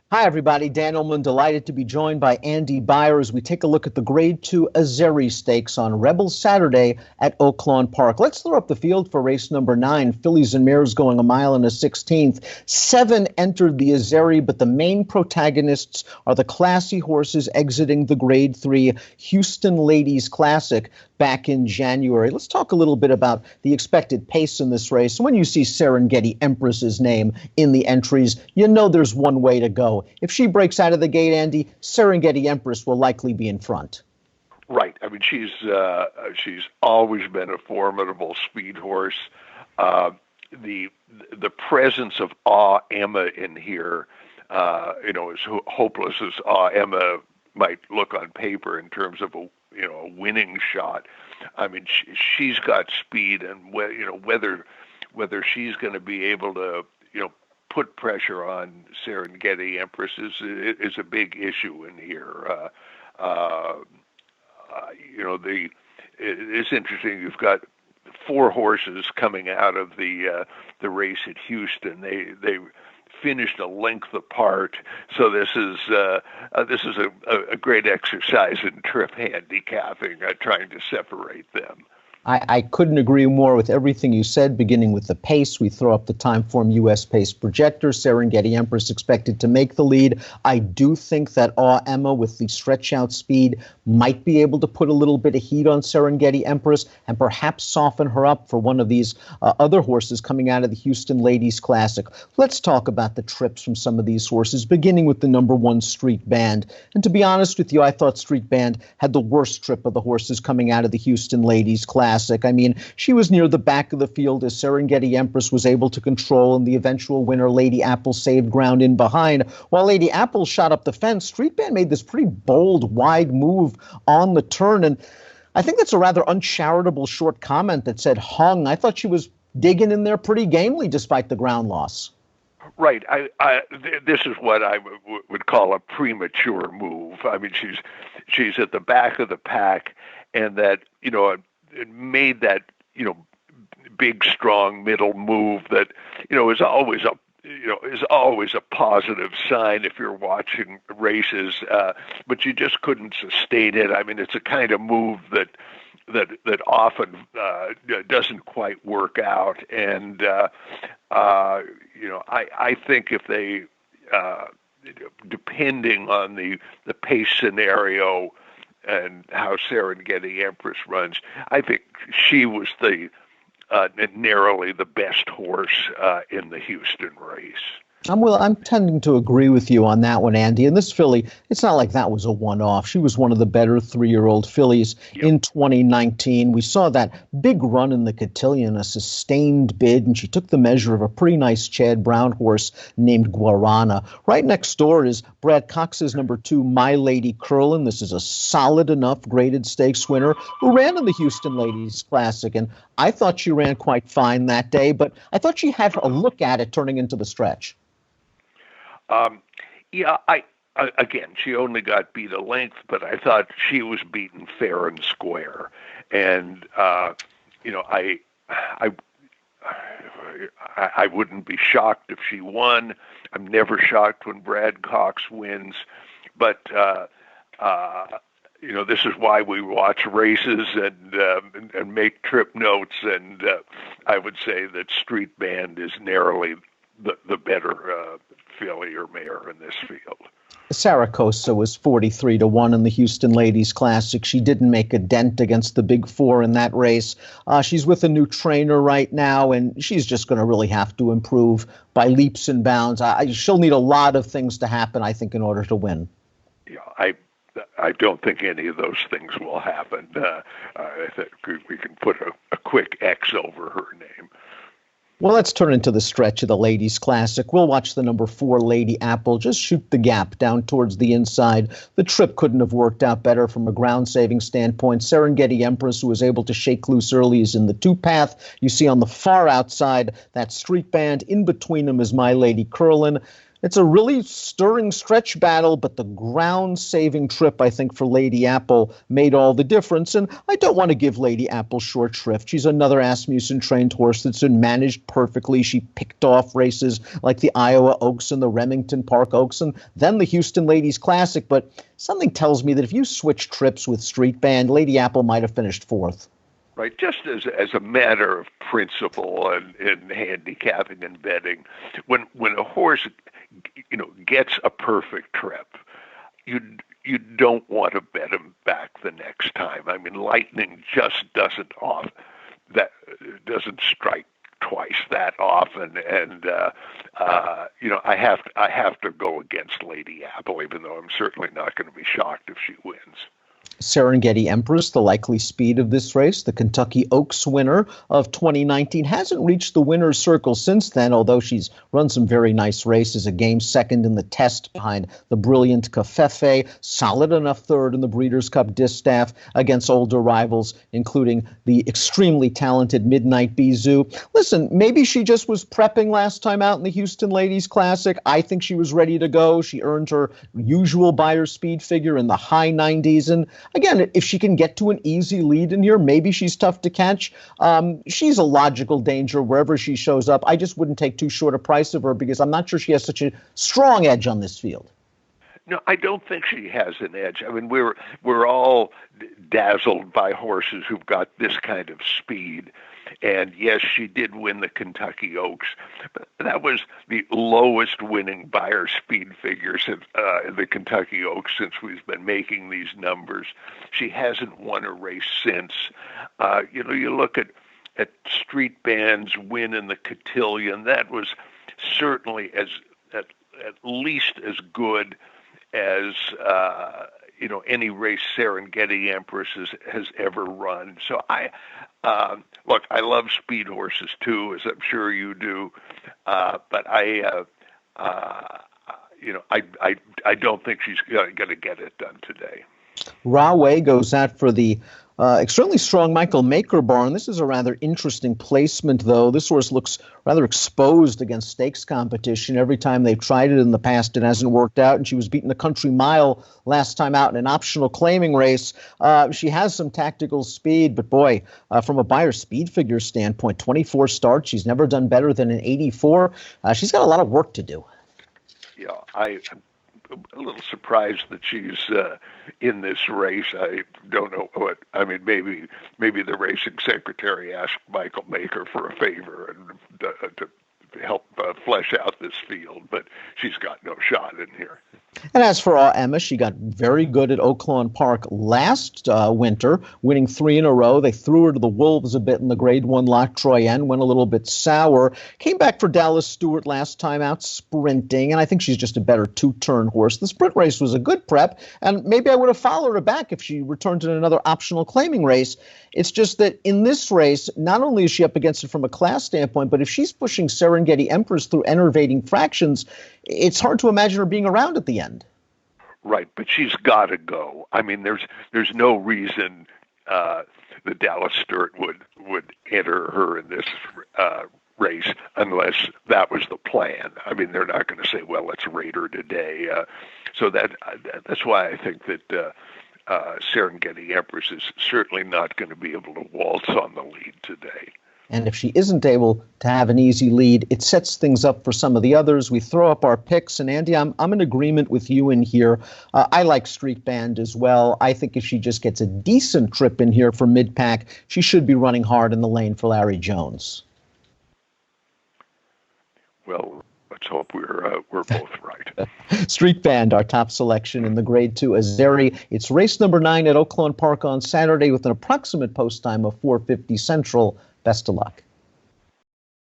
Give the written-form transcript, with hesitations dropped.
Hi, everybody. Dan Illman, delighted to be joined by Andy Beyer as we take a look at the Grade 2 Azeri Stakes on Rebel Saturday at Oaklawn Park. Let's throw up the field for race number 9. Fillies and Mares going a mile and a 16th. 7 entered the Azeri, but the main protagonists are the classy horses exiting the Grade 3 Houston Ladies Classic back in January. Let's talk a little bit about the expected pace in this race. When you see Serengeti Empress's name in the entries, you know there's one way to go. If she breaks out of the gate, Andy, Serengeti Empress will likely be in front. Right. I mean, she's always been a formidable speed horse. The presence of Awe Emma in here, as hopeless as Awe Emma might look on paper in terms of a winning shot. I mean, she's got speed, and whether she's going to be able to put pressure on Serengeti Empress is a big issue in here. It's interesting. You've got 4 horses coming out of the race at Houston. They finished a length apart, so this is a great exercise in trip handicapping, trying to separate them. I couldn't agree more with everything you said, beginning with the pace. We throw up the Timeform U.S. pace projector. Serengeti Empress expected to make the lead. I do think that Awe Emma, with the stretch-out speed, might be able to put a little bit of heat on Serengeti Empress and perhaps soften her up for one of these other horses coming out of the Houston Ladies Classic. Let's talk about the trips from some of these horses, beginning with the number 1 Street Band. And to be honest with you, I thought Street Band had the worst trip of the horses coming out of the Houston Ladies Classic. I mean, she was near the back of the field as Serengeti Empress was able to control, and the eventual winner, Lady Apple, saved ground in behind. While Lady Apple shot up the fence, Street Band made this pretty bold, wide move on the turn, and I think that's a rather uncharitable short comment that said hung. I thought she was digging in there pretty gamely despite the ground loss. Right. This is what I would call a premature move. I mean, she's at the back of the pack, and that, it made that, big, strong middle move that, is always a positive sign if you're watching races, but you just couldn't sustain it. I mean, it's a kind of move that often doesn't quite work out. And, I think if they, depending on the pace scenario and how Serengeti Empress runs, I think she was narrowly the best horse in the Houston race. I'm tending to agree with you on that one, Andy. And this filly, it's not like that was a one-off. She was one of the better 3-year-old fillies in 2019. We saw that big run in the cotillion, a sustained bid, and she took the measure of a pretty nice Chad Brown horse named Guarana. Right next door is Brad Cox's number 2, My Lady Curlin. This is a solid enough graded stakes winner who ran in the Houston Ladies Classic, and I thought she ran quite fine that day, but I thought she had a look at it turning into the stretch. Again, she only got beat a length, but I thought she was beaten fair and square. And, I wouldn't be shocked if she won. I'm never shocked when Brad Cox wins, but, this is why we watch races and make trip notes. And, I would say that Street Band is narrowly the better filly or mare in this field. Saracosa was 43-1 in the Houston Ladies Classic. She didn't make a dent against the big 4 in that race. She's with a new trainer right now, and she's just going to really have to improve by leaps and bounds. She'll need a lot of things to happen, I think, in order to win. Yeah, I don't think any of those things will happen. I think we can put a quick X over her name. Well, let's turn into the stretch of the Ladies Classic. We'll watch the number 4, Lady Apple, just shoot the gap down towards the inside. The trip couldn't have worked out better from a ground-saving standpoint. Serengeti Empress, who was able to shake loose early, is in the 2-path. You see on the far outside that Street Band. In between them is My Lady Curlin. It's a really stirring stretch battle, but the ground-saving trip, I think, for Lady Apple made all the difference. And I don't want to give Lady Apple short shrift. She's another Asmussen-trained horse that's been managed perfectly. She picked off races like the Iowa Oaks and the Remington Park Oaks, and then the Houston Ladies Classic. But something tells me that if you switch trips with Street Band, Lady Apple might have finished fourth. Right, just as a matter of principle and in handicapping and betting, when a horse gets a perfect trip, you don't want to bet him back the next time. I mean, lightning just doesn't strike twice that often, and I have to go against Lady Apple, even though I'm certainly not going to be shocked if she wins. Serengeti Empress, the likely speed of this race, the Kentucky Oaks winner of 2019, hasn't reached the winner's circle since then, although she's run some very nice races. A game second in the test behind the brilliant Cafefe, solid enough third in the Breeders' Cup Distaff against older rivals, including the extremely talented Midnight Bizou. Listen, maybe she just was prepping last time out in the Houston Ladies Classic. I think she was ready to go. She earned her usual Beyer speed figure in the high 90s, and again, if she can get to an easy lead in here, maybe she's tough to catch. She's a logical danger wherever she shows up. I just wouldn't take too short a price of her because I'm not sure she has such a strong edge on this field. No, I don't think she has an edge. I mean, we're all dazzled by horses who've got this kind of speed. And yes, she did win the Kentucky Oaks, but that was the lowest winning Beyer speed figure since the Kentucky Oaks since we've been making these numbers. She hasn't won a race since. You look at Street Band's win in the Cotillion. That was certainly at least as good as any race Serengeti Empress has ever run. So look, I love speed horses too, as I'm sure you do, but I don't think she's going to get it done today. Rahway goes out for the extremely strong Michael Maker barn. This is a rather interesting placement, though. This horse looks rather exposed against stakes competition. Every time they've tried it in the past, it hasn't worked out, and she was beaten a country mile last time out in an optional claiming race. She has some tactical speed, but boy, from a Beyer speed figure standpoint, 24 starts. She's never done better than an 84. She's got a lot of work to do. Yeah, I'm a little surprised that she's in this race. I don't know what. I mean, maybe the racing secretary asked Michael Maker for a favor and to help flesh out this field, but she's got no shot in here. And as for Emma, she got very good at Oaklawn Park last winter, winning 3 in a row. They threw her to the wolves a bit in the Grade 1 Lac Troyenne, went a little bit sour. Came back for Dallas Stewart last time out sprinting, and I think she's just a better two-turn horse. The sprint race was a good prep, and maybe I would have followed her back if she returned in another optional claiming race. It's just that in this race, not only is she up against it from a class standpoint, but if she's pushing Serengeti Empress through enervating fractions, it's hard to imagine her being around at the end. Right, but she's got to go. I mean, there's no reason that Dallas Stewart would enter her in this race unless that was the plan. I mean, they're not going to say, well, let's rate her today. So that's why I think that Serengeti Empress is certainly not going to be able to waltz on the lead today. And if she isn't able to have an easy lead, it sets things up for some of the others. We throw up our picks, and Andy, I'm in agreement with you in here. I like Street Band as well. I think if she just gets a decent trip in here for mid-pack, she should be running hard in the lane for Larry Jones. Well, let's hope we're both right. Street Band, our top selection in the Grade 2 Azeri. It's race number 9 at Oaklawn Park on Saturday with an approximate post time of 4:50 Central. Best of luck.